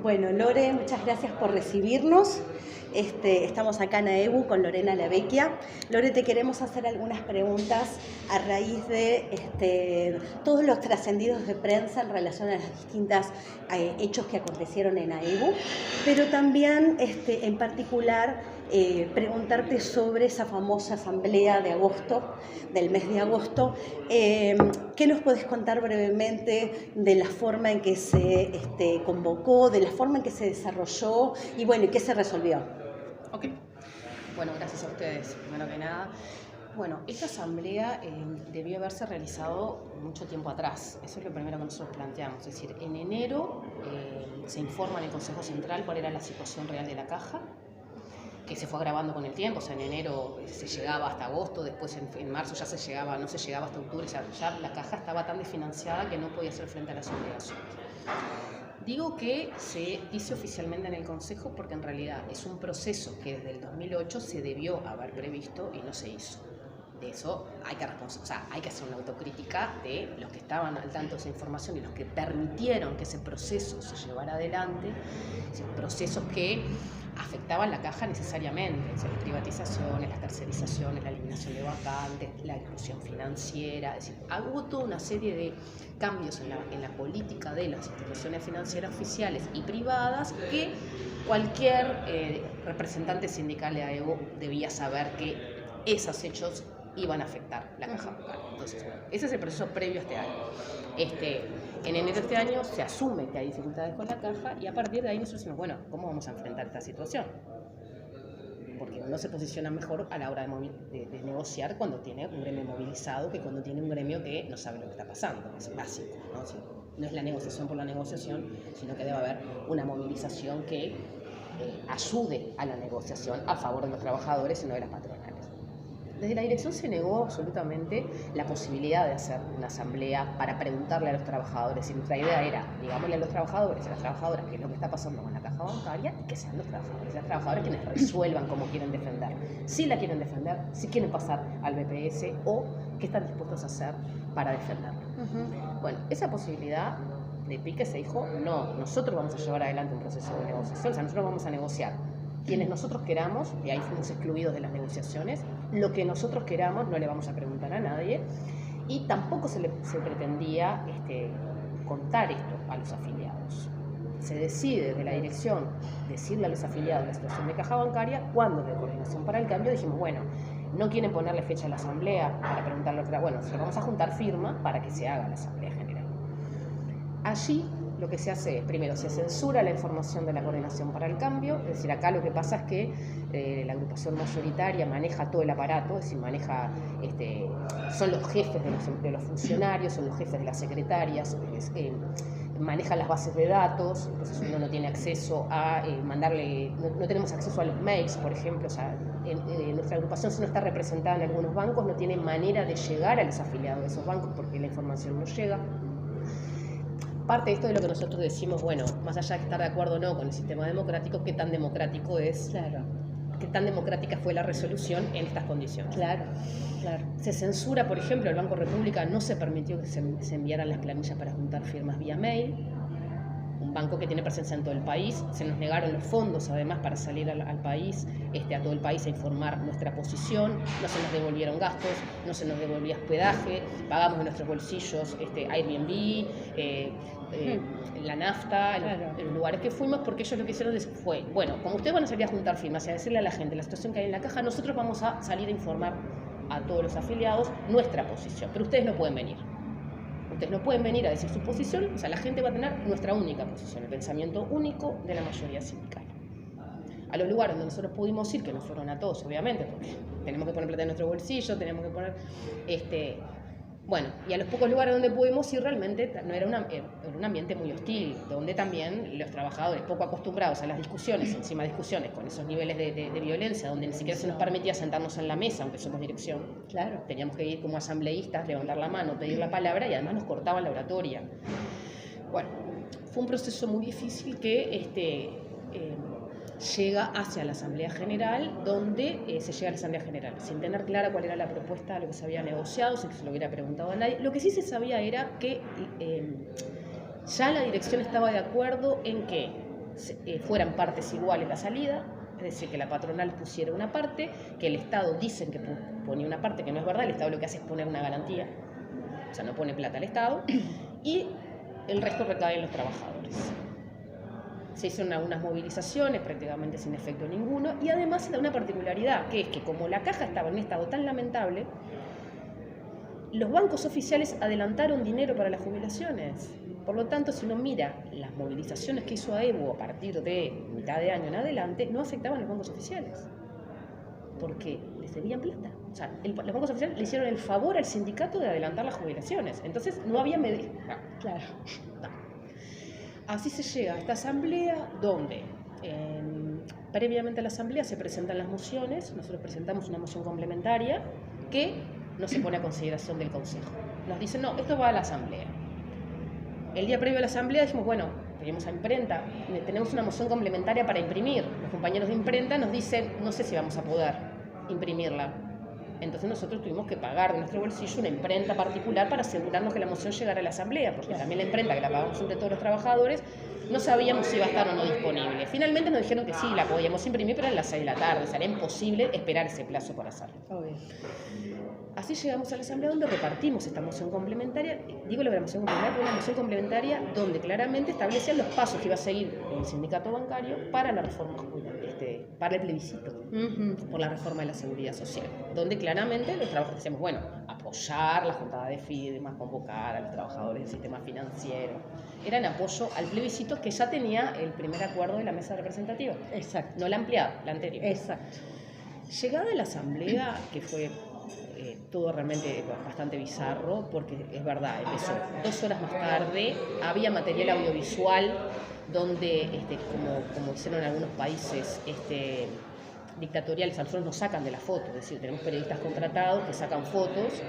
Bueno, Lore, muchas gracias por recibirnos. Estamos acá en AEBU con Lorena Lavecchia. Lore, te queremos hacer algunas preguntas a raíz de todos los trascendidos de prensa en relación a los distintos hechos que acontecieron en AEBU, pero también en particular preguntarte sobre esa famosa asamblea de agosto, del mes de agosto. ¿Qué nos puedes contar brevemente de la forma en que se convocó, de la forma en que se desarrolló y bueno, qué se resolvió? Ok. Bueno, gracias a ustedes, primero que nada. Bueno, esta asamblea debió haberse realizado mucho tiempo atrás. Eso es lo primero que nosotros planteamos. Es decir, en enero se informa en el Consejo Central cuál era la situación real de la caja, que se fue agravando con el tiempo. O sea, en enero se llegaba hasta agosto, después en marzo ya no se llegaba hasta octubre. O sea, ya la caja estaba tan desfinanciada que no podía hacer frente a las obligaciones. Digo que se dice oficialmente en el Consejo porque en realidad es un proceso que desde el 2008 se debió haber previsto y no se hizo. De eso hay que hacer una autocrítica de los que estaban al tanto de esa información y los que permitieron que ese proceso se llevara adelante, procesos que afectaban la caja necesariamente, las privatizaciones, las tercerizaciones, la eliminación de vacantes, la inclusión financiera. Es decir, hubo toda una serie de cambios en la política de las instituciones financieras oficiales y privadas que cualquier representante sindical de AEBU debía saber que esos hechos iban a afectar la caja bancaria. Entonces, bueno, ese es el proceso previo a este año. En enero de este año se asume que hay dificultades con la caja y a partir de ahí nosotros decimos, bueno, ¿cómo vamos a enfrentar esta situación? Porque uno se posiciona mejor a la hora de negociar cuando tiene un gremio movilizado que cuando tiene un gremio que no sabe lo que está pasando. Es básico, ¿no? No es la negociación por la negociación, sino que debe haber una movilización que ayude a la negociación a favor de los trabajadores y no de las patronales. Desde la dirección se negó absolutamente la posibilidad de hacer una asamblea para preguntarle a los trabajadores. Y nuestra idea era, digámosle a los trabajadores y a las trabajadoras qué es lo que está pasando con la caja bancaria y que sean los trabajadores y las trabajadoras quienes resuelvan cómo quieren defender. Si la quieren defender, si quieren pasar al BPS o qué están dispuestos a hacer para defenderlo. Bueno, esa posibilidad de pique se dijo, no, nosotros vamos a llevar adelante un proceso de negociación, o sea, nosotros vamos a negociar. Quienes nosotros queramos, y ahí fuimos excluidos de las negociaciones, lo que nosotros queramos no le vamos a preguntar a nadie y tampoco se pretendía contar esto a los afiliados. Se decide desde la dirección decirle a los afiliados la situación de caja bancaria cuando de Coordinación para el Cambio dijimos, bueno, no quieren ponerle fecha a la asamblea para preguntarle, bueno, nosotros vamos a juntar firma para que se haga la asamblea general. Allí lo que se hace es, primero, se censura la información de la Coordinación para el Cambio, es decir, acá lo que pasa es que la agrupación mayoritaria maneja todo el aparato, es decir, son los jefes de los funcionarios, son los jefes de las secretarias, manejan las bases de datos, entonces uno no tiene acceso a mandarle, no tenemos acceso a los mails, por ejemplo, o sea, nuestra agrupación, si no está representada en algunos bancos, no tiene manera de llegar a los afiliados de esos bancos porque la información no llega. Parte de esto de lo que nosotros decimos, bueno, más allá de estar de acuerdo o no con el sistema democrático, ¿qué tan democrático es? Claro. ¿Qué tan democrática fue la resolución en estas condiciones? Claro, claro. Se censura, por ejemplo, el Banco República no se permitió que se enviaran las planillas para juntar firmas vía mail. Un banco que tiene presencia en todo el país, se nos negaron los fondos además para salir al país, a todo el país a informar nuestra posición, no se nos devolvieron gastos, no se nos devolvía hospedaje, pagamos de nuestros bolsillos Airbnb, la nafta, en los lugares que fuimos, porque ellos lo que hicieron fue, bueno, como ustedes van a salir a juntar firmas y a decirle a la gente la situación que hay en la caja, nosotros vamos a salir a informar a todos los afiliados nuestra posición, pero ustedes no pueden venir. Ustedes no pueden venir a decir su posición, o sea, la gente va a tener nuestra única posición, el pensamiento único de la mayoría sindical. A los lugares donde nosotros pudimos ir, que no fueron a todos, obviamente, porque tenemos que poner plata en nuestro bolsillo, tenemos que poner, bueno, y a los pocos lugares donde pudimos ir realmente no era un ambiente muy hostil, donde también los trabajadores poco acostumbrados a las discusiones, encima discusiones con esos niveles de violencia, donde ni siquiera se nos permitía sentarnos en la mesa, aunque somos dirección. Claro. Teníamos que ir como asambleístas, levantar la mano, pedir la palabra y además nos cortaban la oratoria. Bueno, fue un proceso muy difícil que llega hacia la Asamblea General, donde se llega a la Asamblea General, sin tener clara cuál era la propuesta de lo que se había negociado, sin que se lo hubiera preguntado a nadie. Lo que sí se sabía era que ya la dirección estaba de acuerdo en que fueran partes iguales la salida, es decir, que la patronal pusiera una parte, que el Estado dicen que ponía una parte, que no es verdad, el Estado lo que hace es poner una garantía, o sea, no pone plata al Estado, y el resto recae en los trabajadores. Se hicieron algunas movilizaciones, prácticamente sin efecto ninguno, y además se da una particularidad, que es que como la caja estaba en un estado tan lamentable, los bancos oficiales adelantaron dinero para las jubilaciones. Por lo tanto, si uno mira las movilizaciones que hizo AEBU a partir de mitad de año en adelante, no afectaban a los bancos oficiales, porque les debían plata. O sea, los bancos oficiales le hicieron el favor al sindicato de adelantar las jubilaciones. Entonces, no había medidas. Claro. Así se llega a esta asamblea donde previamente a la asamblea se presentan las mociones. Nosotros presentamos una moción complementaria que no se pone a consideración del Consejo. Nos dicen, no, esto va a la asamblea. El día previo a la asamblea dijimos, bueno, pedimos a imprenta, tenemos una moción complementaria para imprimir. Los compañeros de imprenta nos dicen, no sé si vamos a poder imprimirla. Entonces nosotros tuvimos que pagar de nuestro bolsillo una imprenta particular para asegurarnos que la moción llegara a la asamblea, porque también la imprenta, que la pagamos entre todos los trabajadores, no sabíamos si iba a estar o no disponible. Finalmente nos dijeron que sí, la podíamos imprimir, pero a las 6 de la tarde, sería imposible esperar ese plazo para hacerlo. Obvio. Así llegamos a la asamblea donde repartimos esta moción complementaria, digo la moción complementaria, pero una moción complementaria donde claramente establecían los pasos que iba a seguir el sindicato bancario para la reforma, para el plebiscito, por la reforma de la seguridad social, donde claramente los trabajadores decíamos, bueno, apoyar la juntada de firmas, convocar a los trabajadores del sistema financiero, era en apoyo al plebiscito que ya tenía el primer acuerdo de la mesa representativa. Exacto. No la ampliada, la anterior. Exacto. Llegada a la asamblea, que fue todo realmente bastante bizarro, porque es verdad, empezó 2 horas más tarde, había material audiovisual donde, como hicieron en algunos países dictatoriales, a nosotros nos sacan de la foto, es decir, tenemos periodistas contratados que sacan fotos,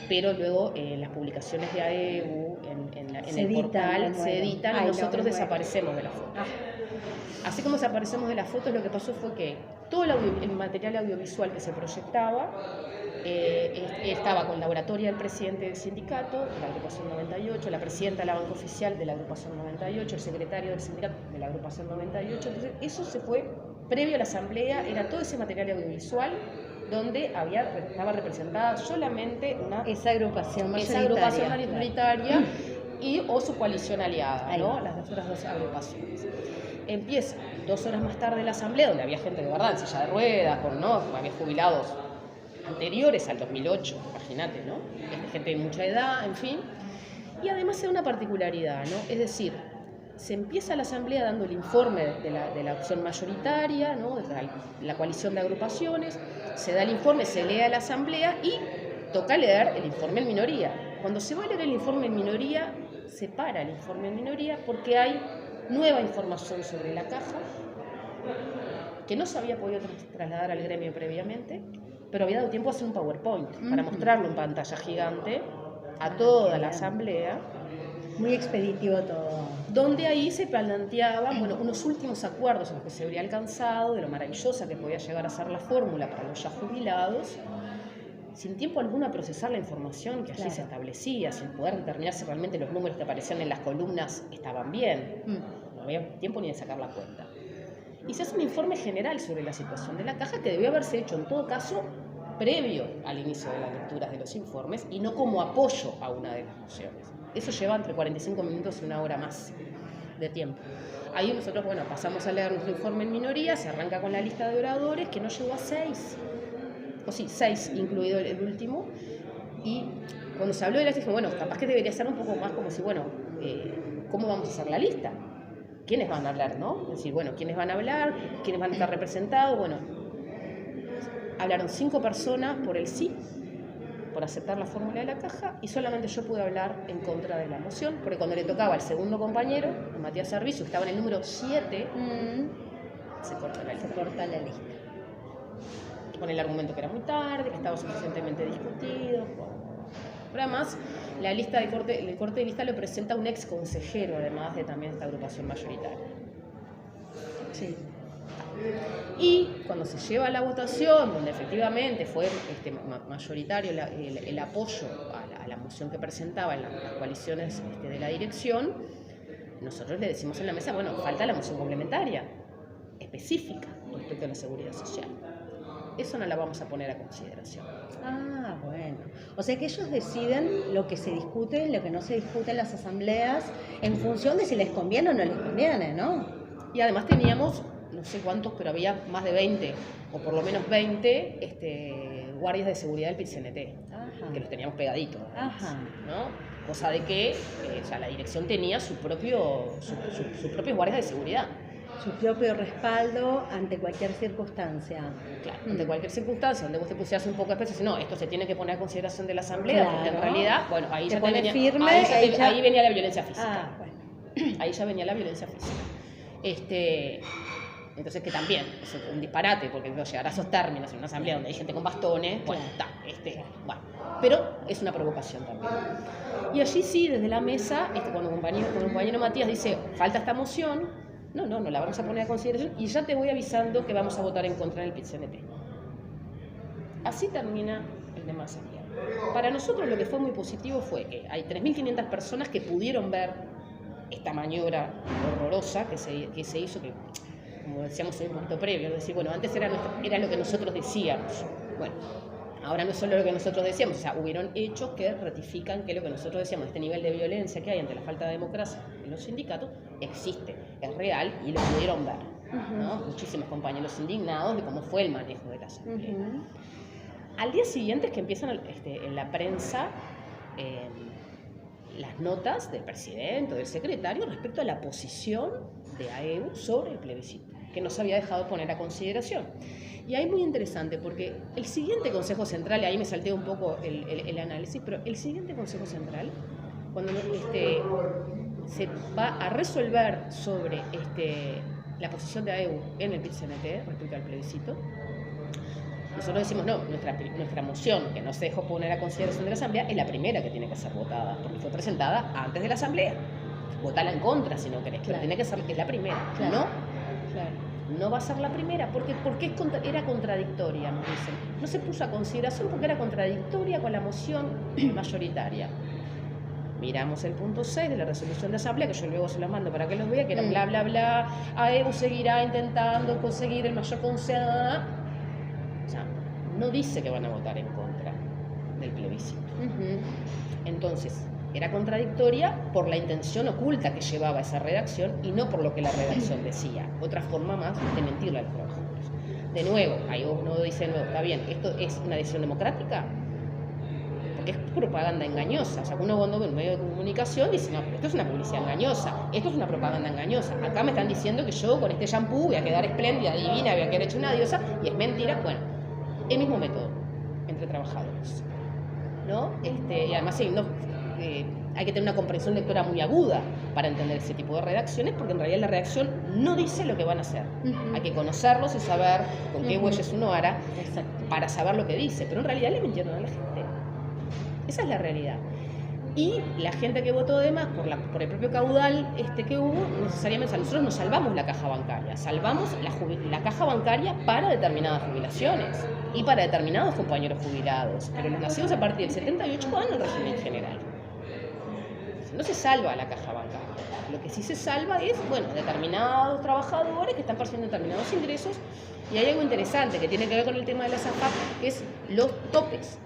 pero luego las publicaciones de AEBU en el portal se editan y nosotros desaparecemos de la foto. Así como desaparecemos de las fotos, lo que pasó fue que todo el material audiovisual que se proyectaba estaba con la oratoria del presidente del sindicato, de la agrupación 98, la presidenta de la banca oficial de la agrupación 98, el secretario del sindicato de la agrupación 98. Entonces, eso se fue previo a la asamblea, era todo ese material audiovisual donde estaba representada solamente esa agrupación mayoritaria o su coalición aliada, ¿no? Las otras 2 agrupaciones. Empieza 2 horas más tarde la asamblea, donde había gente de verdad en silla de ruedas, había jubilados anteriores al 2008, imagínate, ¿no? Gente de mucha edad, en fin. Y además se da una particularidad, ¿no? Es decir, se empieza la asamblea dando el informe de la opción mayoritaria, ¿no? De la coalición de agrupaciones, se da el informe, se lee a la asamblea y toca leer el informe en minoría. Cuando se va a leer el informe en minoría, se para el informe en minoría porque hay nueva información sobre la caja que no se había podido trasladar al gremio previamente, pero había dado tiempo a hacer un PowerPoint para mostrarlo en pantalla gigante a toda la asamblea. Muy expeditivo todo. Donde ahí se planteaban unos últimos acuerdos en los que se habría alcanzado, de lo maravillosa que podía llegar a ser la fórmula para los ya jubilados, sin tiempo alguno a procesar la información que allí se establecía, sin poder determinar si realmente los números que aparecían en las columnas estaban bien. No había tiempo ni de sacar la cuenta. Y se hace un informe general sobre la situación de la caja que debió haberse hecho en todo caso previo al inicio de las lecturas de los informes y no como apoyo a una de las mociones. Eso lleva entre 45 minutos y 1 hora más de tiempo. Ahí nosotros, pasamos a leer nuestro informe en minoría, se arranca con la lista de oradores que no llegó a 6, o sí, 6 incluido el último, y cuando se habló de la lista dije, capaz que debería ser un poco más como si, ¿cómo vamos a hacer la lista? ¿Quiénes van a hablar, no? Es decir, ¿quiénes van a hablar? ¿Quiénes van a estar representados? Hablaron 5 personas por el sí, por aceptar la fórmula de la caja, y solamente yo pude hablar en contra de la moción, porque cuando le tocaba al segundo compañero, Matías Servicio, que estaba en el número 7, se corta la lista. Con el argumento que era muy tarde, que estaba suficientemente discutido. Pero además, el corte de lista lo presenta un ex consejero, además de también esta agrupación mayoritaria. Sí. Y cuando se lleva a la votación, donde efectivamente fue mayoritario el apoyo a la moción que presentaban las coaliciones de la dirección, nosotros le decimos en la mesa, bueno, falta la moción complementaria específica respecto a la seguridad social. Eso no la vamos a poner a consideración. Ah, bueno. O sea que ellos deciden lo que se discute, lo que no se discute en las asambleas, en función de si les conviene o no les conviene, ¿no? Y además teníamos, no sé cuántos, pero había más de 20, o por lo menos 20 guardias de seguridad del PIT-CNT, que los teníamos pegaditos, ¿no? Cosa de que o sea, la dirección tenía sus propios guardias de seguridad. Su propio respaldo ante cualquier circunstancia. Claro, ante cualquier circunstancia donde vos te pusieras un poco de especie, no, esto se tiene que poner a consideración de la asamblea, porque en realidad, bueno, ahí ya venía, firme, ahí venía la violencia física. Ah, bueno. Ahí ya venía la violencia física. Entonces que también es un disparate, porque llegar a esos términos en una asamblea donde hay gente con bastones, bueno, bueno, pero es una provocación también. Y allí sí, desde la mesa, cuando el compañero Matías dice, falta esta moción, no la vamos a poner a consideración y ya te voy avisando que vamos a votar en contra del PIT-CNT. Así termina el tema asamblea. Para nosotros lo que fue muy positivo fue que hay 3.500 personas que pudieron ver esta maniobra horrorosa que se hizo, que como decíamos en un punto previo, es decir, bueno, antes era lo que nosotros decíamos, bueno, ahora no es solo lo que nosotros decíamos, o sea, hubieron hechos que ratifican que lo que nosotros decíamos, este nivel de violencia que hay ante la falta de democracia en los sindicatos, existe, es real y lo pudieron ver, ¿no? Muchísimos compañeros indignados de cómo fue el manejo de la asamblea. Al día siguiente es que empiezan en la prensa las notas del presidente o del secretario respecto a la posición de AEBU sobre el plebiscito, que no se había dejado poner a consideración. Y ahí muy interesante, porque el siguiente Consejo Central, y ahí me salté un poco el análisis, pero el siguiente Consejo Central, cuando se va a resolver sobre la posición de AEBU en el PIT-CNT respecto al plebiscito, nosotros decimos, no, nuestra moción, que no se dejó poner a consideración de la Asamblea, es la primera que tiene que ser votada, porque fue presentada antes de la Asamblea. Votala en contra si no querés, pero tiene que ser, es la primera, no va a ser la primera, porque era contradictoria, nos dicen. No se puso a consideración porque era contradictoria con la moción mayoritaria. Miramos el punto 6 de la resolución de asamblea, que yo luego se la mando para que los vea, que era bla, bla, bla, AEBU seguirá intentando conseguir el mayor consenso. O sea, no dice que van a votar en contra del plebiscito. Entonces, era contradictoria por la intención oculta que llevaba esa redacción y no por lo que la redacción decía. Otra forma más de mentirle a los trabajadores. De nuevo, ahí uno dice, no, está bien, ¿esto es una decisión democrática? Porque es propaganda engañosa. O sea, uno cuando ve un medio de comunicación dice, no, pero esto es una publicidad engañosa, esto es una propaganda engañosa. Acá me están diciendo que yo con este shampoo voy a quedar espléndida, divina, voy a quedar hecho una diosa, y es mentira. Bueno, el mismo método entre trabajadores, ¿no? Y además sí, hay que tener una comprensión lectora muy aguda para entender ese tipo de redacciones, porque en realidad la redacción no dice lo que van a hacer. Hay que conocerlos y saber con qué bueyes uno hará para saber lo que dice, pero en realidad le mintieron a la gente. Esa es la realidad. Y la gente que votó además por el propio caudal que hubo, necesariamente, nosotros no salvamos la caja bancaria, salvamos la caja bancaria para determinadas jubilaciones y para determinados compañeros jubilados, pero los nacidos a partir del 78 van al régimen general. No se salva la caja bancaria. Lo que sí se salva es, bueno, determinados trabajadores que están percibiendo determinados ingresos, y hay algo interesante que tiene que ver con el tema de las AFAP, que es los topes.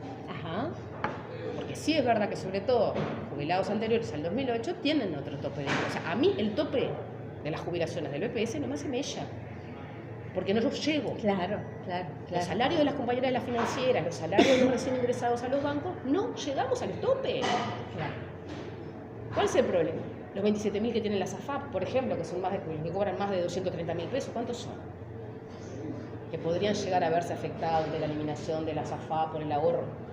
Porque sí es verdad que sobre todo jubilados anteriores al 2008 tienen otro tope de ingresos. O sea, a mí el tope de las jubilaciones del BPS no me hace mella, porque no los llego. Claro. Los salarios de las compañeras de la financiera, los salarios de los recién ingresados a los bancos, no llegamos a los topes. ¿Cuál es el problema? Los 27.000 que tienen las AFAP, por ejemplo, que cobran más de 230.000 pesos, ¿cuántos son? Que podrían llegar a verse afectados de la eliminación de las AFAP por el ahorro.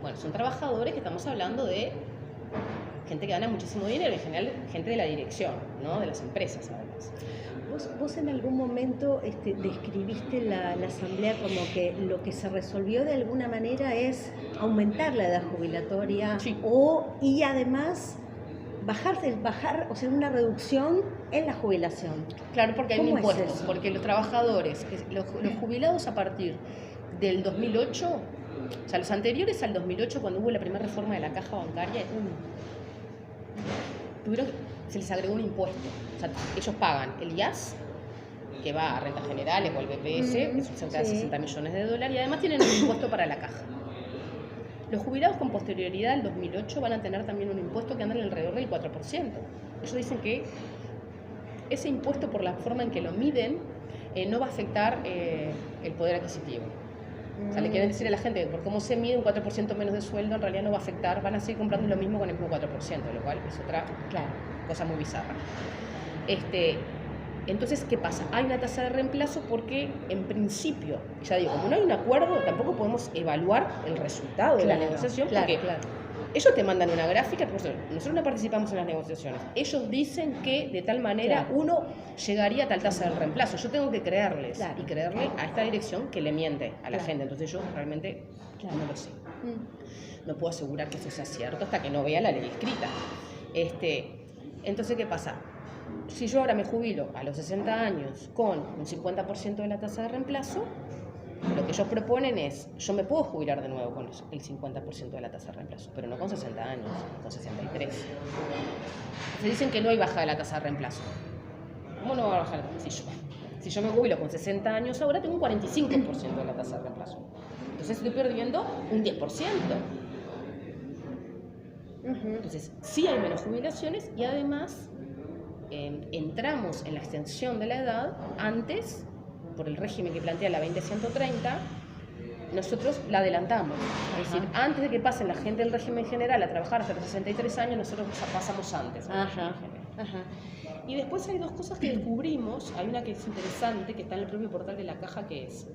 Bueno, son trabajadores que estamos hablando de gente que gana muchísimo dinero, en general gente de la dirección, ¿no? De las empresas, además. Vos en algún momento describiste la asamblea como que lo que se resolvió de alguna manera es aumentar la edad jubilatoria y además bajar, o sea, una reducción en la jubilación. Claro, porque hay un impuesto, porque los trabajadores, los jubilados a partir del 2008, o sea, los anteriores al 2008, cuando hubo la primera reforma de la caja bancaria, se les agregó un impuesto. O sea, ellos pagan el IAS, que va a rentas generales o al BPS, que son cerca de 60 millones de dólares, y además tienen un impuesto para la caja. Los jubilados con posterioridad al 2008 van a tener también un impuesto que anda alrededor del 4%. Ellos dicen que ese impuesto, por la forma en que lo miden, no va a afectar el poder adquisitivo. O sea, le quieren decir a la gente que por cómo se mide un 4% menos de sueldo, en realidad no va a afectar, van a seguir comprando lo mismo con el mismo 4%, lo cual es otra cosa muy bizarra. Entonces, ¿qué pasa? Hay una tasa de reemplazo porque, en principio, ya digo, como no hay un acuerdo, tampoco podemos evaluar el resultado de la negociación, porque ellos te mandan una gráfica, nosotros no participamos en las negociaciones. Ellos dicen que de tal manera uno llegaría a tal tasa del reemplazo. Yo tengo que creerles y creerle a esta dirección que le miente a la gente. Entonces yo realmente no lo sé. No puedo asegurar que eso sea cierto hasta que no vea la ley escrita. Entonces, ¿qué pasa? Si yo ahora me jubilo a los 60 años con un 50% de la tasa de reemplazo, lo que ellos proponen es, yo me puedo jubilar de nuevo con el 50% de la tasa de reemplazo, pero no con 60 años, con 63. Se dicen que no hay baja de la tasa de reemplazo. ¿Cómo no va a bajar? Si yo me jubilo con 60 años, ahora tengo un 45% de la tasa de reemplazo. Entonces estoy perdiendo un 10%. Entonces, sí hay menos jubilaciones y además entramos en la extensión de la edad antes, por el régimen que plantea la 20.130, nosotros la adelantamos. Es decir, antes de que pasen la gente del régimen general a trabajar hasta los 63 años, nosotros pasamos antes. Y después hay dos cosas que descubrimos. Hay una que es interesante, que está en el propio portal de la Caja, que es,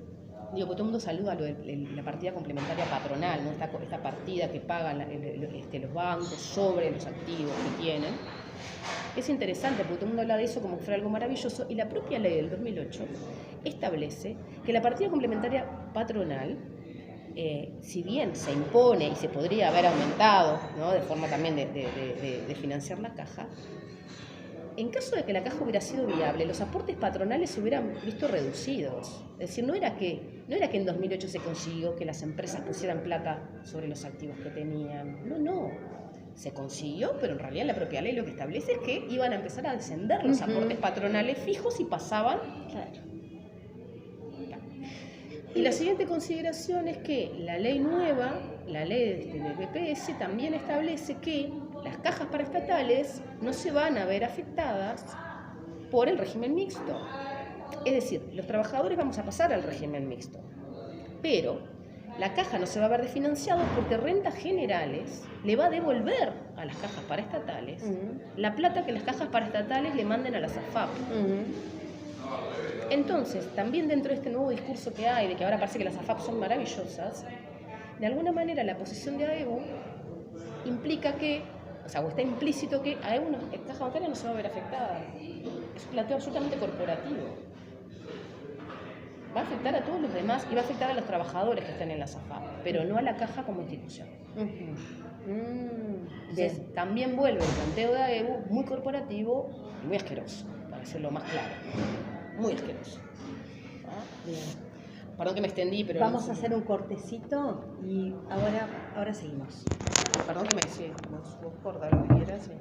digo, que todo el mundo saluda la partida complementaria patronal, ¿no? Esta partida que pagan los bancos sobre los activos que tienen. Es interesante porque todo el mundo habla de eso como que fuera algo maravilloso, y la propia ley del 2008 establece que la partida complementaria patronal, si bien se impone y se podría haber aumentado, ¿no?, de forma también de financiar la caja, en caso de que la caja hubiera sido viable, los aportes patronales se hubieran visto reducidos. Es decir, no era que en 2008 se consiguió que las empresas pusieran plata sobre los activos que tenían. No. Se consiguió, pero en realidad la propia ley lo que establece es que iban a empezar a descender los aportes patronales fijos y pasaban. Y la siguiente consideración es que la ley nueva, la ley del BPS, también establece que las cajas paraestatales no se van a ver afectadas por el régimen mixto. Es decir, los trabajadores vamos a pasar al régimen mixto, pero la caja no se va a ver desfinanciado porque Rentas Generales le va a devolver a las cajas paraestatales la plata que las cajas paraestatales le manden a las AFAP. Entonces, también dentro de este nuevo discurso que hay, de que ahora parece que las AFAP son maravillosas, de alguna manera la posición de AEBU implica que, o está implícito que AEBU, caja bancaria, no se va a ver afectada. Es un planteo absolutamente corporativo. Va a afectar a todos los demás y va a afectar a los trabajadores que estén en la AFAP, pero no a la caja como institución. Entonces, también vuelve el planteo de AEBU muy corporativo y muy asqueroso, para decirlo más claro. Muy asqueroso. Bien. Perdón que me extendí, pero... Vamos a hacer un cortecito y ahora seguimos. Perdón que me... Sí, vos corta lo que quieras. Sí.